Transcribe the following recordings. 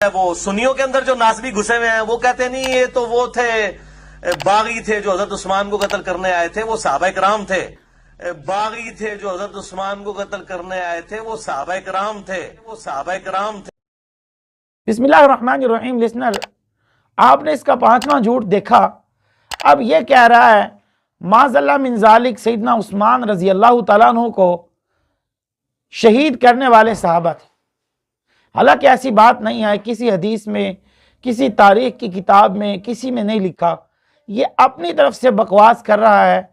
वो सुन्नियों के अंदर जो नासबी घुसे हुए हैं वो कहते नहीं ये तो वो थे बागी थे जो हजरत उस्मान को कत्ल करने आए थे, वो सहाबा किराम थे। बागी थे जो हजरत उस्मान को कत्ल करने आए थे, वो सहाबा किराम थे, वो सहाबा किराम थे। बिस्मिल्लाहिर्रहमानिर्रहीम। लिसनर, आपने इसका 5वां झूठ देखा। अब यह कह रहा है माज़ल्ला मिन ज़ालिक सैयदना उस्मान रजी अल्लाह तआला अन्हु को शहीद करने वाले सहाबा थे। हालांकि ऐसी बात नहीं है, किसी हदीस में, किसी तारीख की किताब में, किसी में नहीं लिखा। ये अपनी तरफ से बकवास कर रहा है।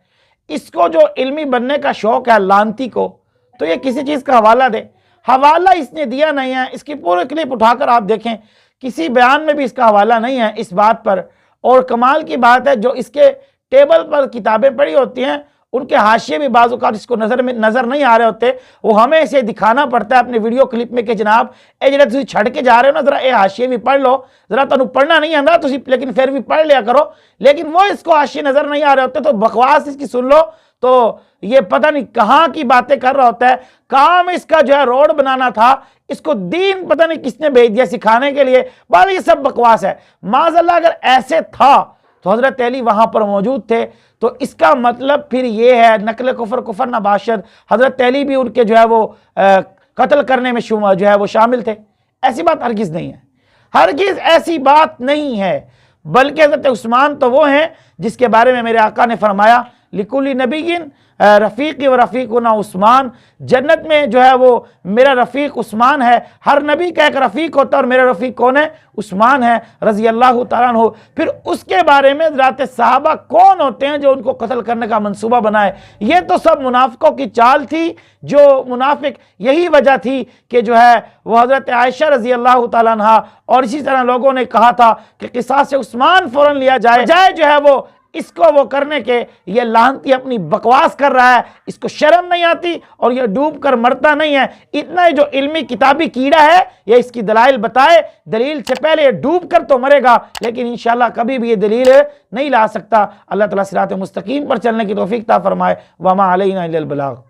इसको जो इल्मी बनने का शौक है लानती को, तो ये किसी चीज़ का हवाला दे। हवाला इसने दिया नहीं है। इसकी पूरी क्लिप उठाकर आप देखें, किसी बयान में भी इसका हवाला नहीं है इस बात पर। और कमाल की बात है, जो इसके टेबल पर किताबें पड़ी होती हैं उनके हाशिए भी बाज़ औक़ात इसको नज़र नहीं आ रहे होते। वो हमें इसे दिखाना पड़ता है अपने वीडियो क्लिप में कि जनाब ए जरा तुम छड़ के जा रहे हो ना, जरा ये हाशिए भी पढ़ लो, जरा तुम पढ़ना नहीं आता तुम, लेकिन फिर भी पढ़ लिया करो। लेकिन वो इसको हाशिए नज़र नहीं आ रहे होते, तो बकवास इसकी सुन लो तो ये पता नहीं कहाँ की बातें कर रहा होता है। काम इसका जो है रोड बनाना था, इसको दीन पता नहीं किसने भेज दिया सिखाने के लिए। बाल ये सब बकवास है। माज़अल्लाह अगर ऐसे था तो हज़रत अली वहाँ पर मौजूद थे, तो इसका मतलब फिर ये है नकल कुफर कुफर नबाशद, हज़रत अली भी उनके जो है वो कत्ल करने में जो है वो शामिल थे। ऐसी बात हरगिज़ नहीं है, हरगिज़ ऐसी बात नहीं है। बल्कि हज़रत उस्मान तो वो हैं जिसके बारे में मेरे आका ने फरमाया लिकुल्ली नबीय्यिन रफ़ीक़ी व रफ़ीक़ुना उस्मान। जन्नत में जो है वो मेरा रफ़ीक उस्मान है। हर नबी का एक रफ़ीक होता है और मेरा रफ़ीक कौन है? उस्मान है रज़ी अल्लाह तआला अन्हु। फिर उसके बारे में ज़रात सहाबा कौन होते हैं जो उनको कत्ल करने का मंसूबा बनाए। ये तो सब मुनाफिकों की चाल थी। जो मुनाफिक, यही वजह थी कि जो है वो हज़रत आयशा रज़ी अल्लाह तआला अन्हा और इसी तरह लोगों ने कहा था कि क़िसास से उस्मान फ़ौरन लिया जाए, जो है वो इसको वो करने के ये लानती अपनी बकवास कर रहा है। इसको शर्म नहीं आती और ये डूब कर मरता नहीं है। इतना जो इल्मी किताबी कीड़ा है ये इसकी दलाइल बताए, दलील से पहले ये डूब कर तो मरेगा, लेकिन इंशाल्लाह कभी भी ये दलील नहीं ला सकता। अल्लाह ताला सिरात मुस्तकीम पर चलने की तौफीक ता फरमाए। वमा अलैना इल्लल बलाग।